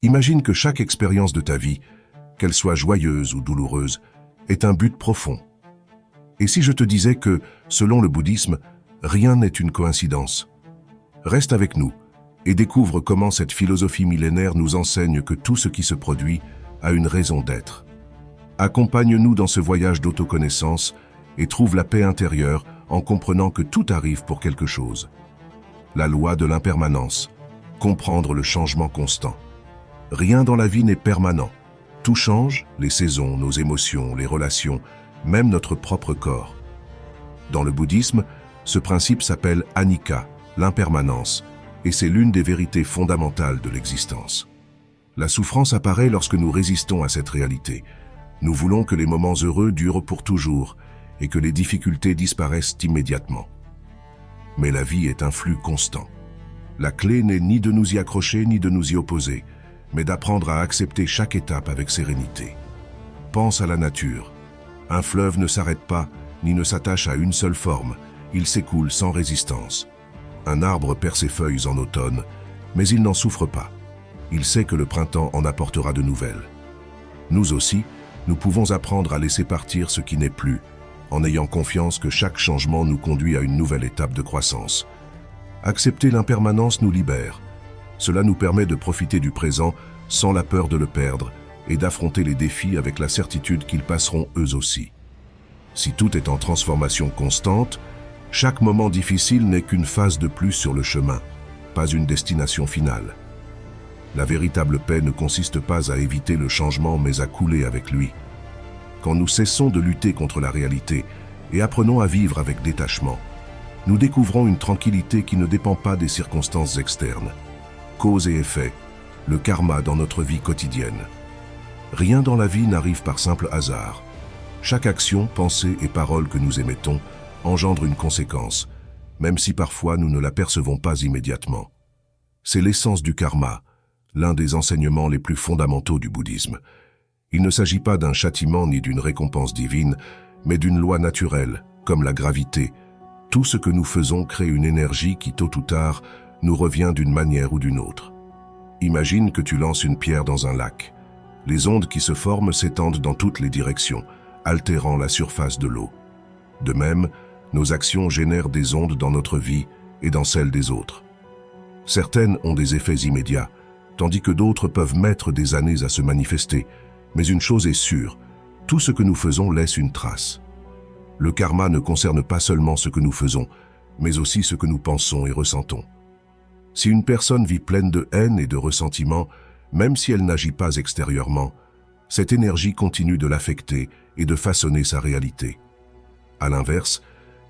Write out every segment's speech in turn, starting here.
Imagine que chaque expérience de ta vie, qu'elle soit joyeuse ou douloureuse, est un but profond. Et si je te disais que, selon le bouddhisme, rien n'est une coïncidence? Reste avec nous et découvre comment cette philosophie millénaire nous enseigne que tout ce qui se produit a une raison d'être. Accompagne-nous dans ce voyage d'autoconnaissance et trouve la paix intérieure en comprenant que tout arrive pour quelque chose. La loi de l'impermanence, comprendre le changement constant. Rien dans la vie n'est permanent. Tout change, les saisons, nos émotions, les relations, même notre propre corps. Dans le bouddhisme, ce principe s'appelle anicca, l'impermanence, et c'est l'une des vérités fondamentales de l'existence. La souffrance apparaît lorsque nous résistons à cette réalité. Nous voulons que les moments heureux durent pour toujours et que les difficultés disparaissent immédiatement. Mais la vie est un flux constant. La clé n'est ni de nous y accrocher ni de nous y opposer, mais d'apprendre à accepter chaque étape avec sérénité. Pense à la nature. Un fleuve ne s'arrête pas, ni ne s'attache à une seule forme, il s'écoule sans résistance. Un arbre perd ses feuilles en automne, mais il n'en souffre pas. Il sait que le printemps en apportera de nouvelles. Nous aussi, nous pouvons apprendre à laisser partir ce qui n'est plus, en ayant confiance que chaque changement nous conduit à une nouvelle étape de croissance. Accepter l'impermanence nous libère. Cela nous permet de profiter du présent sans la peur de le perdre et d'affronter les défis avec la certitude qu'ils passeront eux aussi. Si tout est en transformation constante, chaque moment difficile n'est qu'une phase de plus sur le chemin, pas une destination finale. La véritable paix ne consiste pas à éviter le changement mais à couler avec lui. Quand nous cessons de lutter contre la réalité et apprenons à vivre avec détachement, nous découvrons une tranquillité qui ne dépend pas des circonstances externes. Cause et effet, le karma dans notre vie quotidienne. Rien dans la vie n'arrive par simple hasard. Chaque action, pensée et parole que nous émettons engendre une conséquence, même si parfois nous ne l'apercevons pas immédiatement. C'est l'essence du karma, l'un des enseignements les plus fondamentaux du bouddhisme. Il ne s'agit pas d'un châtiment ni d'une récompense divine, mais d'une loi naturelle, comme la gravité. Tout ce que nous faisons crée une énergie qui, tôt ou tard, nous revient d'une manière ou d'une autre. Imagine que tu lances une pierre dans un lac. Les ondes qui se forment s'étendent dans toutes les directions, altérant la surface de l'eau. De même, nos actions génèrent des ondes dans notre vie et dans celle des autres. Certaines ont des effets immédiats, tandis que d'autres peuvent mettre des années à se manifester. Mais une chose est sûre, tout ce que nous faisons laisse une trace. Le karma ne concerne pas seulement ce que nous faisons, mais aussi ce que nous pensons et ressentons. Si une personne vit pleine de haine et de ressentiment, même si elle n'agit pas extérieurement, cette énergie continue de l'affecter et de façonner sa réalité. À l'inverse,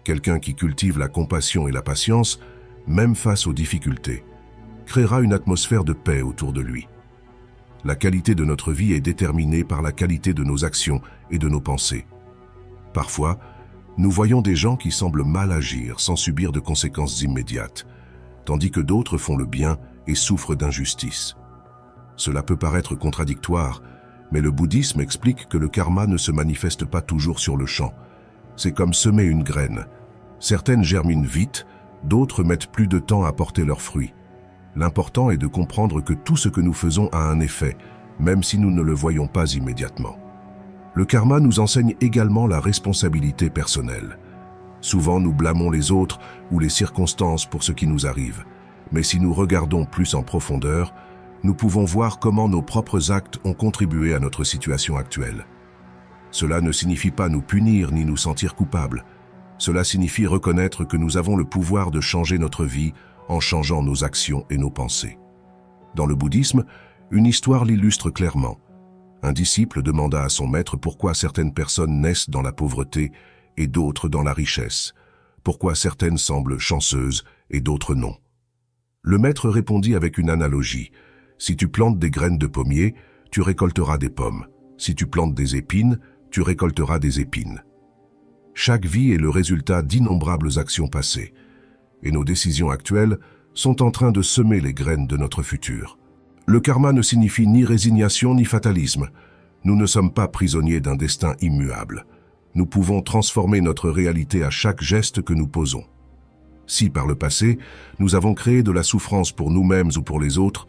quelqu'un qui cultive la compassion et la patience, même face aux difficultés, créera une atmosphère de paix autour de lui. La qualité de notre vie est déterminée par la qualité de nos actions et de nos pensées. Parfois, nous voyons des gens qui semblent mal agir sans subir de conséquences immédiates, tandis que d'autres font le bien et souffrent d'injustice. Cela peut paraître contradictoire, mais le bouddhisme explique que le karma ne se manifeste pas toujours sur le champ. C'est comme semer une graine. Certaines germinent vite, d'autres mettent plus de temps à porter leurs fruits. L'important est de comprendre que tout ce que nous faisons a un effet, même si nous ne le voyons pas immédiatement. Le karma nous enseigne également la responsabilité personnelle. Souvent, nous blâmons les autres ou les circonstances pour ce qui nous arrive. Mais si nous regardons plus en profondeur, nous pouvons voir comment nos propres actes ont contribué à notre situation actuelle. Cela ne signifie pas nous punir ni nous sentir coupables. Cela signifie reconnaître que nous avons le pouvoir de changer notre vie en changeant nos actions et nos pensées. Dans le bouddhisme, une histoire l'illustre clairement. Un disciple demanda à son maître pourquoi certaines personnes naissent dans la pauvreté et d'autres dans la richesse, pourquoi certaines semblent chanceuses et d'autres non. Le maître répondit avec une analogie. Si tu plantes des graines de pommier, tu récolteras des pommes. Si tu plantes des épines, tu récolteras des épines. Chaque vie est le résultat d'innombrables actions passées, et nos décisions actuelles sont en train de semer les graines de notre futur. Le karma ne signifie ni résignation ni fatalisme. Nous ne sommes pas prisonniers d'un destin immuable. Nous pouvons transformer notre réalité à chaque geste que nous posons. Si par le passé, nous avons créé de la souffrance pour nous-mêmes ou pour les autres,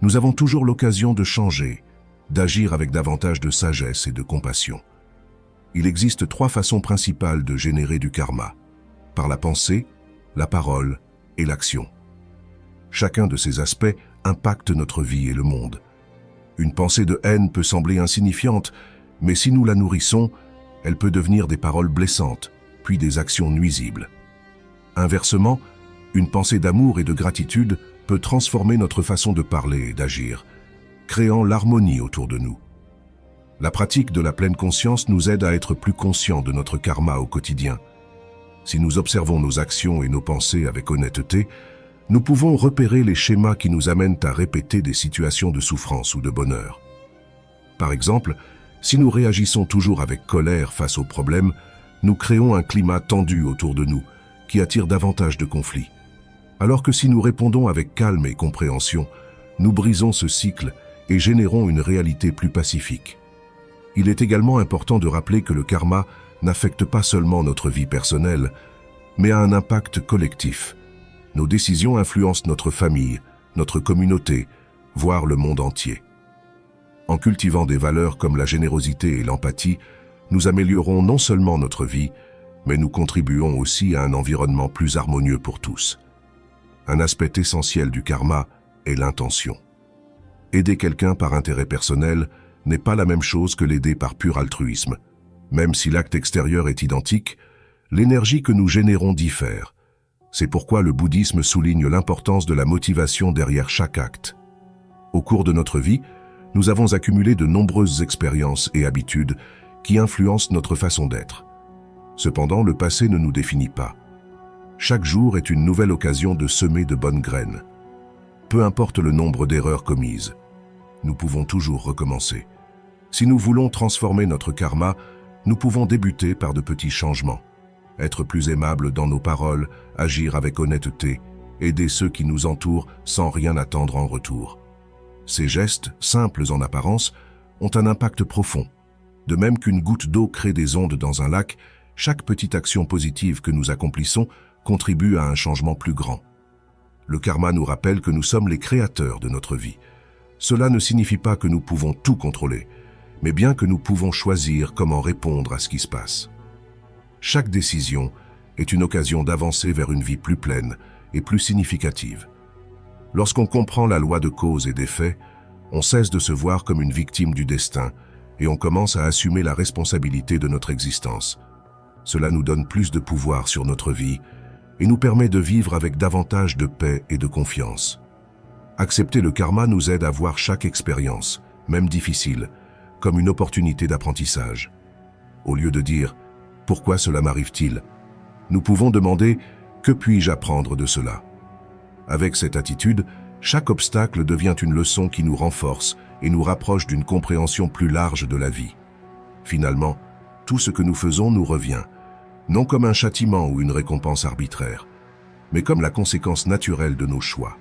nous avons toujours l'occasion de changer, d'agir avec davantage de sagesse et de compassion. Il existe 3 façons principales de générer du karma: par la pensée, la parole et l'action. Chacun de ces aspects impacte notre vie et le monde. Une pensée de haine peut sembler insignifiante, mais si nous la nourrissons, elle peut devenir des paroles blessantes, puis des actions nuisibles. Inversement, une pensée d'amour et de gratitude peut transformer notre façon de parler et d'agir, créant l'harmonie autour de nous. La pratique de la pleine conscience nous aide à être plus conscients de notre karma au quotidien. Si nous observons nos actions et nos pensées avec honnêteté, nous pouvons repérer les schémas qui nous amènent à répéter des situations de souffrance ou de bonheur. Par exemple, si nous réagissons toujours avec colère face aux problèmes, nous créons un climat tendu autour de nous, qui attire davantage de conflits. Alors que si nous répondons avec calme et compréhension, nous brisons ce cycle et générons une réalité plus pacifique. Il est également important de rappeler que le karma n'affecte pas seulement notre vie personnelle, mais a un impact collectif. Nos décisions influencent notre famille, notre communauté, voire le monde entier. En cultivant des valeurs comme la générosité et l'empathie, nous améliorons non seulement notre vie, mais nous contribuons aussi à un environnement plus harmonieux pour tous. Un aspect essentiel du karma est l'intention. Aider quelqu'un par intérêt personnel n'est pas la même chose que l'aider par pur altruisme. Même si l'acte extérieur est identique, l'énergie que nous générons diffère. C'est pourquoi le bouddhisme souligne l'importance de la motivation derrière chaque acte. Au cours de notre vie, nous avons accumulé de nombreuses expériences et habitudes qui influencent notre façon d'être. Cependant, le passé ne nous définit pas. Chaque jour est une nouvelle occasion de semer de bonnes graines. Peu importe le nombre d'erreurs commises, nous pouvons toujours recommencer. Si nous voulons transformer notre karma, nous pouvons débuter par de petits changements. Être plus aimable dans nos paroles, agir avec honnêteté, aider ceux qui nous entourent sans rien attendre en retour. Ces gestes, simples en apparence, ont un impact profond. De même qu'une goutte d'eau crée des ondes dans un lac, chaque petite action positive que nous accomplissons contribue à un changement plus grand. Le karma nous rappelle que nous sommes les créateurs de notre vie. Cela ne signifie pas que nous pouvons tout contrôler, mais bien que nous pouvons choisir comment répondre à ce qui se passe. Chaque décision est une occasion d'avancer vers une vie plus pleine et plus significative. Lorsqu'on comprend la loi de cause et d'effet, on cesse de se voir comme une victime du destin et on commence à assumer la responsabilité de notre existence. Cela nous donne plus de pouvoir sur notre vie et nous permet de vivre avec davantage de paix et de confiance. Accepter le karma nous aide à voir chaque expérience, même difficile, comme une opportunité d'apprentissage. Au lieu de dire « Pourquoi cela m'arrive-t-il ?», nous pouvons demander « Que puis-je apprendre de cela ?» Avec cette attitude, chaque obstacle devient une leçon qui nous renforce et nous rapproche d'une compréhension plus large de la vie. Finalement, tout ce que nous faisons nous revient, non comme un châtiment ou une récompense arbitraire, mais comme la conséquence naturelle de nos choix.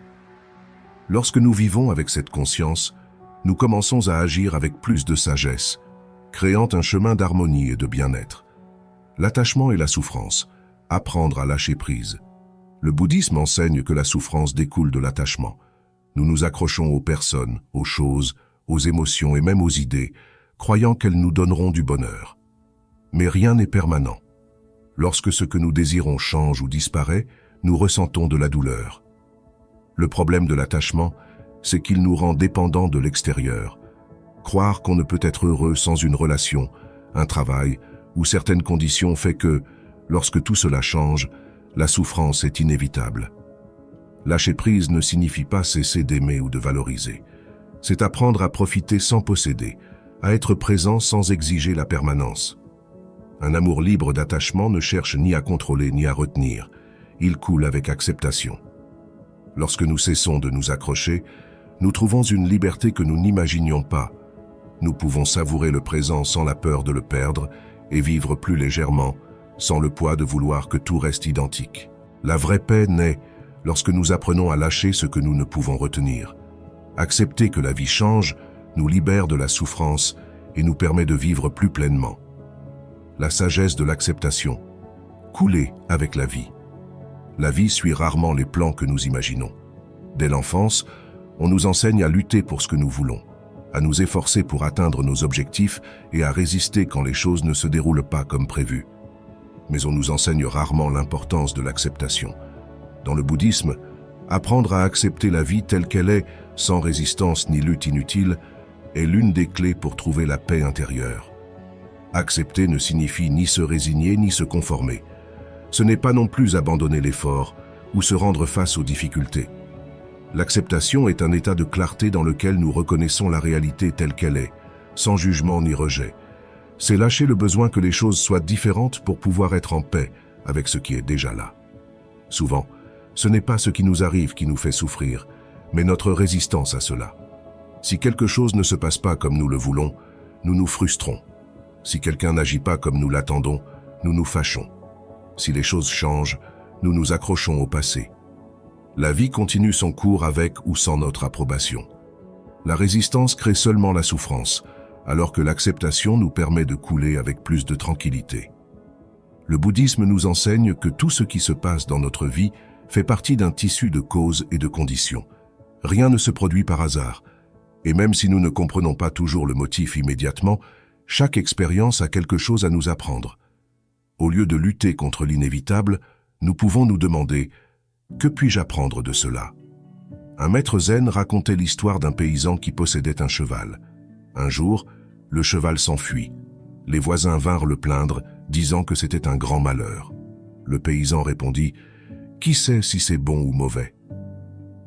Lorsque nous vivons avec cette conscience, nous commençons à agir avec plus de sagesse, créant un chemin d'harmonie et de bien-être. L'attachement et la souffrance, apprendre à lâcher prise. Le bouddhisme enseigne que la souffrance découle de l'attachement. Nous nous accrochons aux personnes, aux choses, aux émotions et même aux idées, croyant qu'elles nous donneront du bonheur. Mais rien n'est permanent. Lorsque ce que nous désirons change ou disparaît, nous ressentons de la douleur. Le problème de l'attachement, c'est qu'il nous rend dépendants de l'extérieur. Croire qu'on ne peut être heureux sans une relation, un travail ou certaines conditions fait que, lorsque tout cela change, la souffrance est inévitable. Lâcher prise ne signifie pas cesser d'aimer ou de valoriser. C'est apprendre à profiter sans posséder, à être présent sans exiger la permanence. Un amour libre d'attachement ne cherche ni à contrôler ni à retenir. Il coule avec acceptation. Lorsque nous cessons de nous accrocher, nous trouvons une liberté que nous n'imaginions pas. Nous pouvons savourer le présent sans la peur de le perdre et vivre plus légèrement, sans le poids de vouloir que tout reste identique. La vraie paix naît lorsque nous apprenons à lâcher ce que nous ne pouvons retenir. Accepter que la vie change nous libère de la souffrance et nous permet de vivre plus pleinement. La sagesse de l'acceptation. Couler avec la vie. La vie suit rarement les plans que nous imaginons. Dès l'enfance, On nous enseigne à lutter pour ce que nous voulons, à nous efforcer pour atteindre nos objectifs et à résister quand les choses ne se déroulent pas comme prévu. Mais on nous enseigne rarement l'importance de l'acceptation. Dans le bouddhisme, apprendre à accepter la vie telle qu'elle est, sans résistance ni lutte inutile, est l'une des clés pour trouver la paix intérieure. Accepter ne signifie ni se résigner ni se conformer. Ce n'est pas non plus abandonner l'effort ou se rendre face aux difficultés. L'acceptation est un état de clarté dans lequel nous reconnaissons la réalité telle qu'elle est, sans jugement ni rejet. C'est lâcher le besoin que les choses soient différentes pour pouvoir être en paix avec ce qui est déjà là. Souvent, ce n'est pas ce qui nous arrive qui nous fait souffrir, mais notre résistance à cela. Si quelque chose ne se passe pas comme nous le voulons, nous nous frustrons. Si quelqu'un n'agit pas comme nous l'attendons, nous nous fâchons. Si les choses changent, nous nous accrochons au passé. La vie continue son cours avec ou sans notre approbation. La résistance crée seulement la souffrance, alors que l'acceptation nous permet de couler avec plus de tranquillité. Le bouddhisme nous enseigne que tout ce qui se passe dans notre vie fait partie d'un tissu de causes et de conditions. Rien ne se produit par hasard, et même si nous ne comprenons pas toujours le motif immédiatement, chaque expérience a quelque chose à nous apprendre. Au lieu de lutter contre l'inévitable, nous pouvons nous demander « Que puis-je apprendre de cela ?» Un maître zen racontait l'histoire d'un paysan qui possédait un cheval. Un jour, le cheval s'enfuit. Les voisins vinrent le plaindre, disant que c'était un grand malheur. Le paysan répondit « Qui sait si c'est bon ou mauvais ?»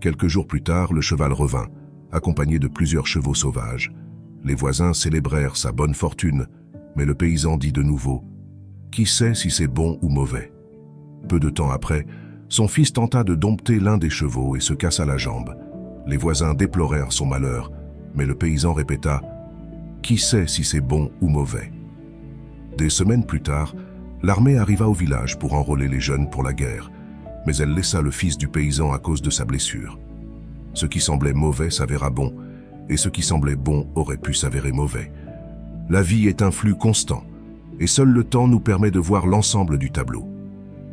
Quelques jours plus tard, le cheval revint, accompagné de plusieurs chevaux sauvages. Les voisins célébrèrent sa bonne fortune, mais le paysan dit de nouveau « Qui sait si c'est bon ou mauvais ?» Peu de temps après, son fils tenta de dompter l'un des chevaux et se cassa la jambe. Les voisins déplorèrent son malheur, mais le paysan répéta « Qui sait si c'est bon ou mauvais ?» Des semaines plus tard, l'armée arriva au village pour enrôler les jeunes pour la guerre, mais elle laissa le fils du paysan à cause de sa blessure. Ce qui semblait mauvais s'avéra bon, et ce qui semblait bon aurait pu s'avérer mauvais. La vie est un flux constant, et seul le temps nous permet de voir l'ensemble du tableau.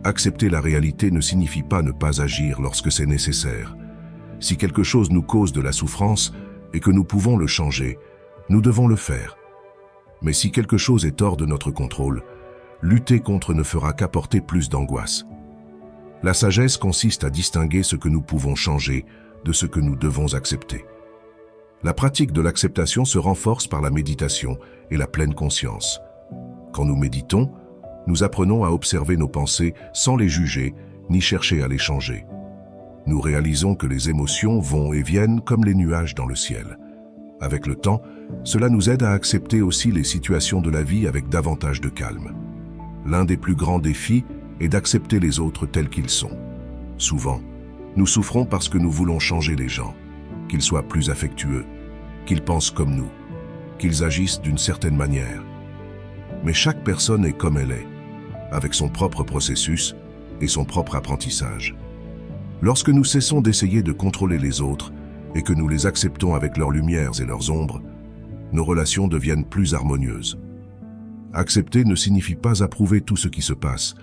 Accepter la réalité ne signifie pas ne pas agir lorsque c'est nécessaire. Si quelque chose nous cause de la souffrance et que nous pouvons le changer, nous devons le faire. Mais si quelque chose est hors de notre contrôle, lutter contre ne fera qu'apporter plus d'angoisse. La sagesse consiste à distinguer ce que nous pouvons changer de ce que nous devons accepter. La pratique de l'acceptation se renforce par la méditation et la pleine conscience. Quand nous méditons, nous apprenons à observer nos pensées sans les juger ni chercher à les changer. Nous réalisons que les émotions vont et viennent comme les nuages dans le ciel. Avec le temps, cela nous aide à accepter aussi les situations de la vie avec davantage de calme. L'un des plus grands défis est d'accepter les autres tels qu'ils sont. Souvent, nous souffrons parce que nous voulons changer les gens, qu'ils soient plus affectueux, qu'ils pensent comme nous, qu'ils agissent d'une certaine manière. Mais chaque personne est comme elle est, avec son propre processus et son propre apprentissage. Lorsque nous cessons d'essayer de contrôler les autres et que nous les acceptons avec leurs lumières et leurs ombres, nos relations deviennent plus harmonieuses. Accepter ne signifie pas approuver tout ce qui se passe.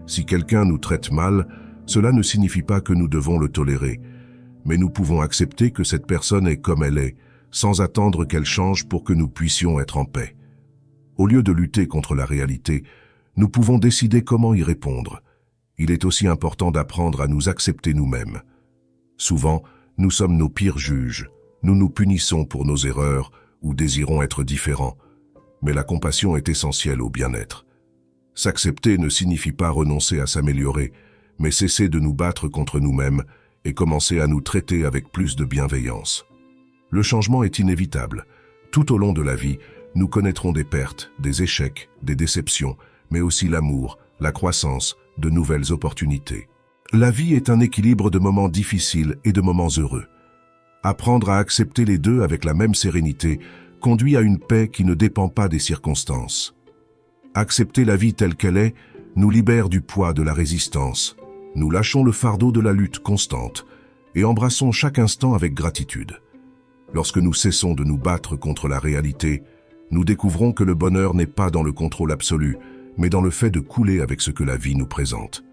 Si quelqu'un nous traite mal, cela ne signifie pas que nous devons le tolérer, mais nous pouvons accepter que cette personne est comme elle est, sans attendre qu'elle change pour que nous puissions être en paix. Au lieu de lutter contre la réalité, nous pouvons décider comment y répondre. Il est aussi important d'apprendre à nous accepter nous-mêmes. Souvent, nous sommes nos pires juges. Nous nous punissons pour nos erreurs ou désirons être différents. Mais la compassion est essentielle au bien-être. S'accepter ne signifie pas renoncer à s'améliorer, mais cesser de nous battre contre nous-mêmes et commencer à nous traiter avec plus de bienveillance. Le changement est inévitable. Tout au long de la vie, nous connaîtrons des pertes, des échecs, des déceptions, mais aussi l'amour, la croissance, de nouvelles opportunités. La vie est un équilibre de moments difficiles et de moments heureux. Apprendre à accepter les deux avec la même sérénité conduit à une paix qui ne dépend pas des circonstances. Accepter la vie telle qu'elle est nous libère du poids de la résistance. Nous lâchons le fardeau de la lutte constante et embrassons chaque instant avec gratitude. Lorsque nous cessons de nous battre contre la réalité, nous découvrons que le bonheur n'est pas dans le contrôle absolu, mais dans le fait de couler avec ce que la vie nous présente.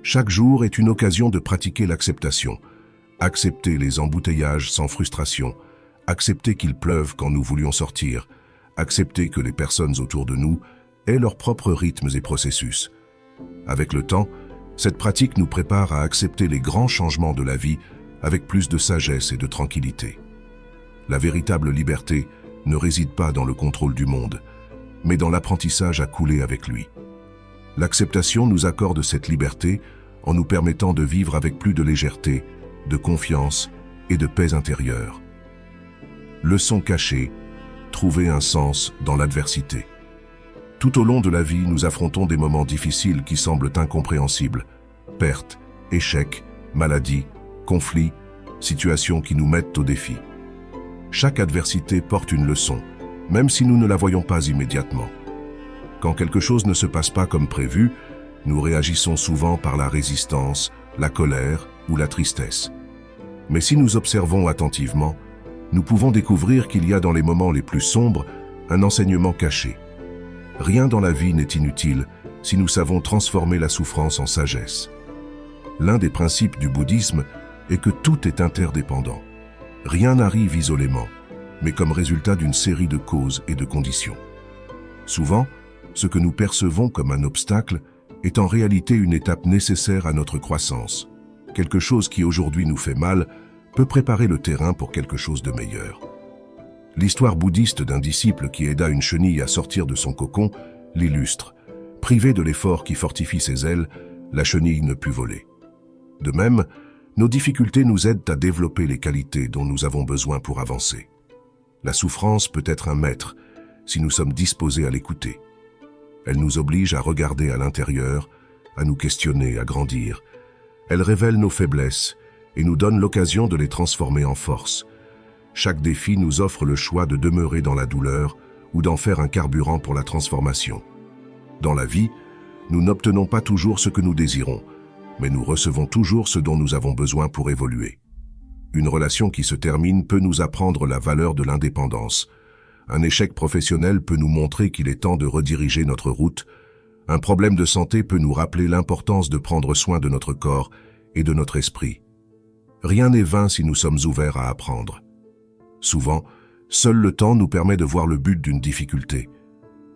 Chaque jour est une occasion de pratiquer l'acceptation, Accepter les embouteillages sans frustration, accepter qu'il pleuve quand nous voulions sortir, accepter que les personnes autour de nous aient leurs propres rythmes et processus. Avec le temps, cette pratique nous prépare à accepter les grands changements de la vie avec plus de sagesse et de tranquillité. La véritable liberté ne réside pas dans le contrôle du monde, mais dans l'apprentissage à couler avec lui. L'acceptation nous accorde cette liberté en nous permettant de vivre avec plus de légèreté, de confiance et de paix intérieure. Leçon cachée, trouver un sens dans l'adversité. Tout au long de la vie, nous affrontons des moments difficiles qui semblent incompréhensibles. Pertes, échecs, maladies, conflits, situations qui nous mettent au défi. Chaque adversité porte une leçon, même si nous ne la voyons pas immédiatement. Quand quelque chose ne se passe pas comme prévu, nous réagissons souvent par la résistance, la colère ou la tristesse. Mais si nous observons attentivement, nous pouvons découvrir qu'il y a dans les moments les plus sombres un enseignement caché. Rien dans la vie n'est inutile si nous savons transformer la souffrance en sagesse. L'un des principes du bouddhisme est que tout est interdépendant. Rien n'arrive isolément, mais comme résultat d'une série de causes et de conditions. Souvent, ce que nous percevons comme un obstacle est en réalité une étape nécessaire à notre croissance. Quelque chose qui aujourd'hui nous fait mal peut préparer le terrain pour quelque chose de meilleur. L'histoire bouddhiste d'un disciple qui aida une chenille à sortir de son cocon l'illustre. Privée de l'effort qui fortifie ses ailes, la chenille ne put voler. De même, nos difficultés nous aident à développer les qualités dont nous avons besoin pour avancer. La souffrance peut être un maître si nous sommes disposés à l'écouter. Elle nous oblige à regarder à l'intérieur, à nous questionner, à grandir. Elle révèle nos faiblesses et nous donne l'occasion de les transformer en force. Chaque défi nous offre le choix de demeurer dans la douleur ou d'en faire un carburant pour la transformation. Dans la vie, nous n'obtenons pas toujours ce que nous désirons, mais nous recevons toujours ce dont nous avons besoin pour évoluer. Une relation qui se termine peut nous apprendre la valeur de l'indépendance. Un échec professionnel peut nous montrer qu'il est temps de rediriger notre route. Un problème de santé peut nous rappeler l'importance de prendre soin de notre corps et de notre esprit. Rien n'est vain si nous sommes ouverts à apprendre. Souvent, seul le temps nous permet de voir le but d'une difficulté.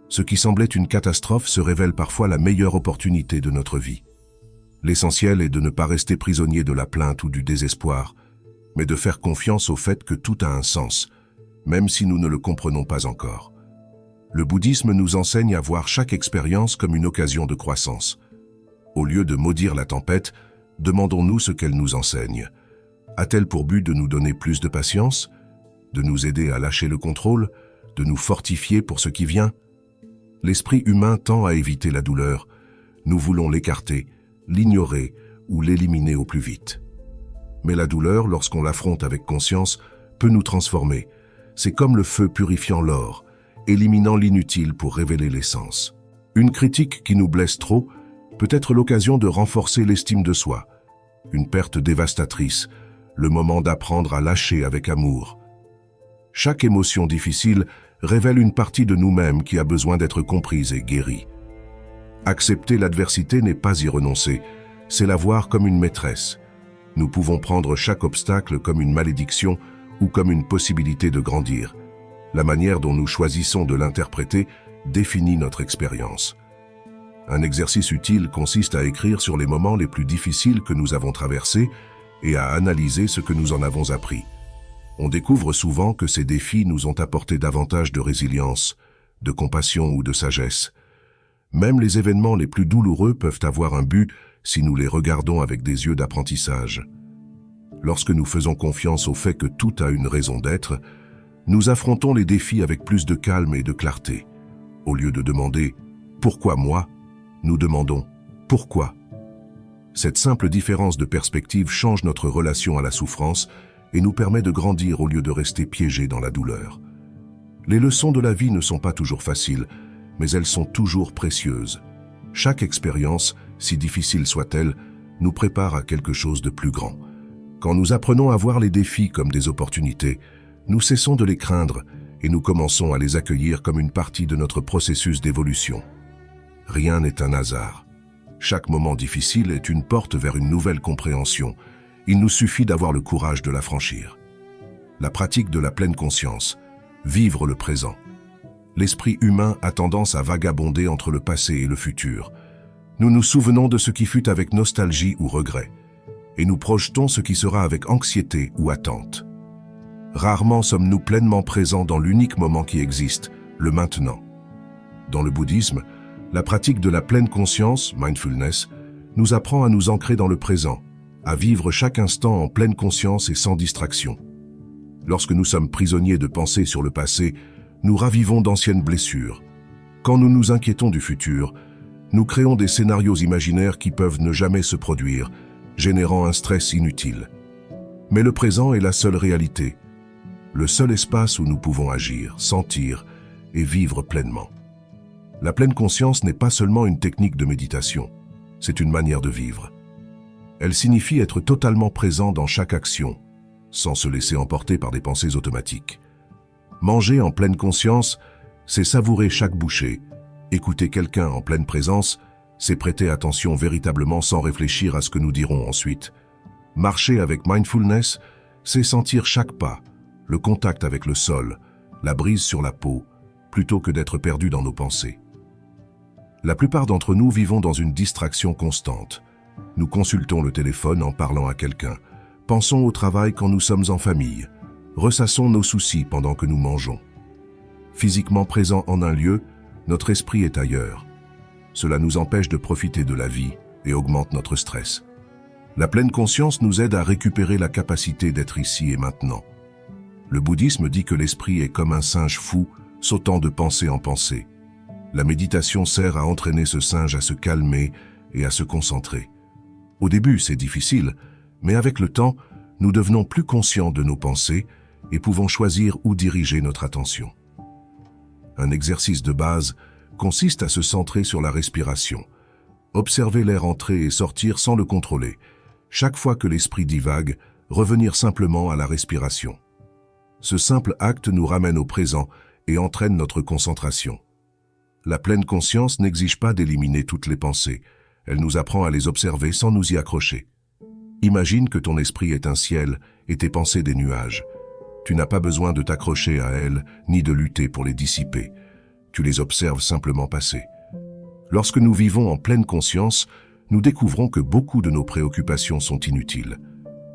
Ce qui semblait une catastrophe se révèle parfois la meilleure opportunité de notre vie. L'essentiel est de ne pas rester prisonnier de la plainte ou du désespoir, mais de faire confiance au fait que tout a un sens, même si nous ne le comprenons pas encore. Le bouddhisme nous enseigne à voir chaque expérience comme une occasion de croissance. Au lieu de maudire la tempête, demandons-nous ce qu'elle nous enseigne. A-t-elle pour but de nous donner plus de patience, de nous aider à lâcher le contrôle, de nous fortifier pour ce qui vient? L'esprit humain tend à éviter la douleur. Nous voulons l'écarter, l'ignorer ou l'éliminer au plus vite. Mais la douleur, lorsqu'on l'affronte avec conscience, peut nous transformer. C'est comme le feu purifiant l'or, éliminant l'inutile pour révéler l'essence. Une critique qui nous blesse trop peut être l'occasion de renforcer l'estime de soi. Une perte dévastatrice, le moment d'apprendre à lâcher avec amour. Chaque émotion difficile révèle une partie de nous-mêmes qui a besoin d'être comprise et guérie. Accepter l'adversité n'est pas y renoncer, c'est la voir comme une maîtresse. Nous pouvons prendre chaque obstacle comme une malédiction ou comme une possibilité de grandir. La manière dont nous choisissons de l'interpréter définit notre expérience. Un exercice utile consiste à écrire sur les moments les plus difficiles que nous avons traversés et à analyser ce que nous en avons appris. On découvre souvent que ces défis nous ont apporté davantage de résilience, de compassion ou de sagesse. Même les événements les plus douloureux peuvent avoir un but si nous les regardons avec des yeux d'apprentissage. Lorsque nous faisons confiance au fait que tout a une raison d'être, nous affrontons les défis avec plus de calme et de clarté. Au lieu de demander « Pourquoi moi ?», nous demandons « Pourquoi ?» Cette simple différence de perspective change notre relation à la souffrance et nous permet de grandir au lieu de rester piégés dans la douleur. Les leçons de la vie ne sont pas toujours faciles, mais elles sont toujours précieuses. Chaque expérience, si difficile soit-elle, nous prépare à quelque chose de plus grand. Quand nous apprenons à voir les défis comme des opportunités, nous cessons de les craindre et nous commençons à les accueillir comme une partie de notre processus d'évolution. Rien n'est un hasard. Chaque moment difficile est une porte vers une nouvelle compréhension, Il nous suffit d'avoir le courage de la franchir. La pratique de la pleine conscience, vivre le présent. L'esprit humain a tendance à vagabonder entre le passé et le futur. Nous nous souvenons de ce qui fut avec nostalgie ou regret, et nous projetons ce qui sera avec anxiété ou attente. Rarement sommes-nous pleinement présents dans l'unique moment qui existe, le maintenant. Dans le bouddhisme, la pratique de la pleine conscience, mindfulness, nous apprend à nous ancrer dans le présent, à vivre chaque instant en pleine conscience et sans distraction. Lorsque nous sommes prisonniers de pensées sur le passé, nous ravivons d'anciennes blessures. Quand nous nous inquiétons du futur, nous créons des scénarios imaginaires qui peuvent ne jamais se produire, générant un stress inutile. Mais le présent est la seule réalité, le seul espace où nous pouvons agir, sentir et vivre pleinement. La pleine conscience n'est pas seulement une technique de méditation, c'est une manière de vivre. Elle signifie être totalement présent dans chaque action, sans se laisser emporter par des pensées automatiques. Manger en pleine conscience, c'est savourer chaque bouchée. Écouter quelqu'un en pleine présence, c'est prêter attention véritablement sans réfléchir à ce que nous dirons ensuite. Marcher avec mindfulness, c'est sentir chaque pas, le contact avec le sol, la brise sur la peau, plutôt que d'être perdu dans nos pensées. La plupart d'entre nous vivons dans une distraction constante. Nous consultons le téléphone en parlant à quelqu'un, pensons au travail quand nous sommes en famille, ressassons nos soucis pendant que nous mangeons. Physiquement présent en un lieu, notre esprit est ailleurs. Cela nous empêche de profiter de la vie et augmente notre stress. La pleine conscience nous aide à récupérer la capacité d'être ici et maintenant. Le bouddhisme dit que l'esprit est comme un singe fou, sautant de pensée en pensée. La méditation sert à entraîner ce singe à se calmer et à se concentrer. Au début, c'est difficile, mais avec le temps, nous devenons plus conscients de nos pensées et pouvons choisir où diriger notre attention. Un exercice de base consiste à se centrer sur la respiration. Observer l'air entrer et sortir sans le contrôler. Chaque fois que l'esprit divague, revenir simplement à la respiration. Ce simple acte nous ramène au présent et entraîne notre concentration. La pleine conscience n'exige pas d'éliminer toutes les pensées. Elle nous apprend à les observer sans nous y accrocher. Imagine que ton esprit est un ciel et tes pensées des nuages. Tu n'as pas besoin de t'accrocher à elles ni de lutter pour les dissiper. Tu les observes simplement passer. Lorsque nous vivons en pleine conscience, nous découvrons que beaucoup de nos préoccupations sont inutiles.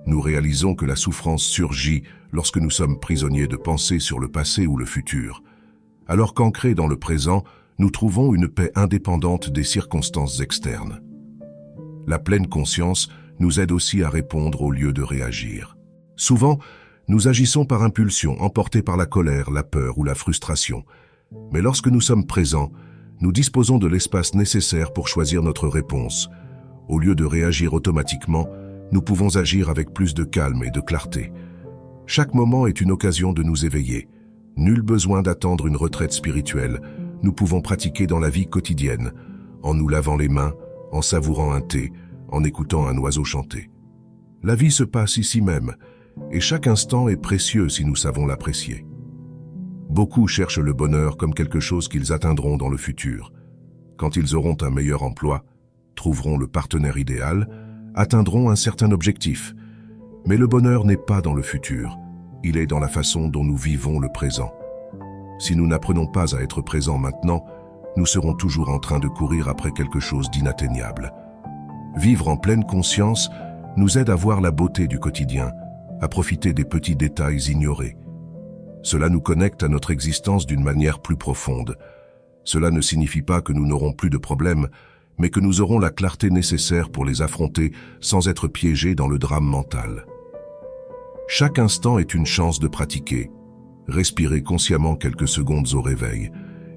Nous réalisons que la souffrance surgit lorsque nous sommes prisonniers de pensées sur le passé ou le futur. Alors qu'ancrés dans le présent, nous trouvons une paix indépendante des circonstances externes. La pleine conscience nous aide aussi à répondre au lieu de réagir. Souvent, nous agissons par impulsion, emportés par la colère, la peur ou la frustration. Mais lorsque nous sommes présents, nous disposons de l'espace nécessaire pour choisir notre réponse. Au lieu de réagir automatiquement, nous pouvons agir avec plus de calme et de clarté. Chaque moment est une occasion de nous éveiller. Nul besoin d'attendre une retraite spirituelle. Nous pouvons pratiquer dans la vie quotidienne, en nous lavant les mains, en savourant un thé, en écoutant un oiseau chanter. La vie se passe ici même, et chaque instant est précieux si nous savons l'apprécier. Beaucoup cherchent le bonheur comme quelque chose qu'ils atteindront dans le futur. Quand ils auront un meilleur emploi, trouveront le partenaire idéal, atteindront un certain objectif. Mais le bonheur n'est pas dans le futur, il est dans la façon dont nous vivons le présent. Si nous n'apprenons pas à être présents maintenant, nous serons toujours en train de courir après quelque chose d'inatteignable. Vivre en pleine conscience nous aide à voir la beauté du quotidien, à profiter des petits détails ignorés. Cela nous connecte à notre existence d'une manière plus profonde. Cela ne signifie pas que nous n'aurons plus de problèmes, mais que nous aurons la clarté nécessaire pour les affronter sans être piégés dans le drame mental. Chaque instant est une chance de pratiquer. Respirer consciemment quelques secondes au réveil,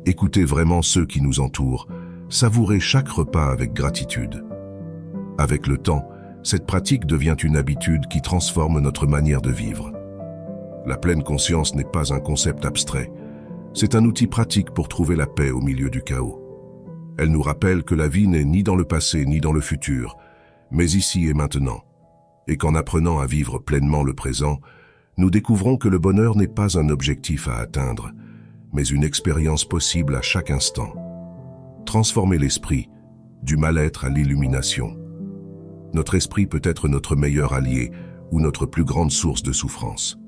écouter vraiment ceux qui nous entourent, savourer chaque repas avec gratitude. Avec le temps, cette pratique devient une habitude qui transforme notre manière de vivre. La pleine conscience n'est pas un concept abstrait, c'est un outil pratique pour trouver la paix au milieu du chaos. Elle nous rappelle que la vie n'est ni dans le passé ni dans le futur, mais ici et maintenant. Et qu'en apprenant à vivre pleinement le présent, nous découvrons que le bonheur n'est pas un objectif à atteindre, mais une expérience possible à chaque instant. Transformer l'esprit, du mal-être à l'illumination. Notre esprit peut être notre meilleur allié ou notre plus grande source de souffrance.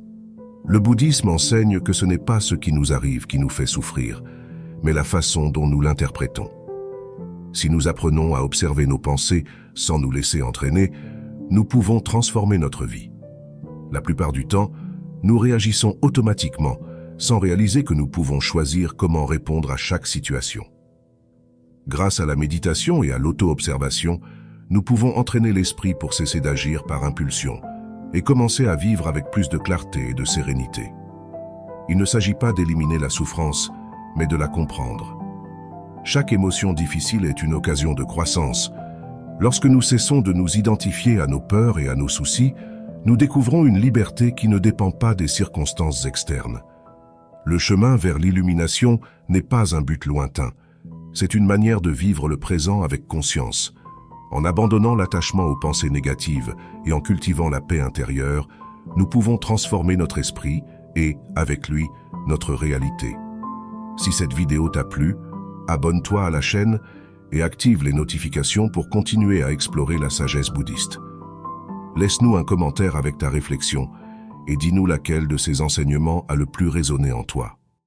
Le bouddhisme enseigne que ce n'est pas ce qui nous arrive qui nous fait souffrir, mais la façon dont nous l'interprétons. Si nous apprenons à observer nos pensées sans nous laisser entraîner, nous pouvons transformer notre vie. La plupart du temps, nous réagissons automatiquement, sans réaliser que nous pouvons choisir comment répondre à chaque situation. Grâce à la méditation et à l'auto-observation, nous pouvons entraîner l'esprit pour cesser d'agir par impulsion et commencer à vivre avec plus de clarté et de sérénité. Il ne s'agit pas d'éliminer la souffrance, mais de la comprendre. Chaque émotion difficile est une occasion de croissance. Lorsque nous cessons de nous identifier à nos peurs et à nos soucis, nous découvrons une liberté qui ne dépend pas des circonstances externes. Le chemin vers l'illumination n'est pas un but lointain. C'est une manière de vivre le présent avec conscience. En abandonnant l'attachement aux pensées négatives et en cultivant la paix intérieure, nous pouvons transformer notre esprit et, avec lui, notre réalité. Si cette vidéo t'a plu, abonne-toi à la chaîne et active les notifications pour continuer à explorer la sagesse bouddhiste. Laisse-nous un commentaire avec ta réflexion et dis-nous laquelle de ces enseignements a le plus résonné en toi.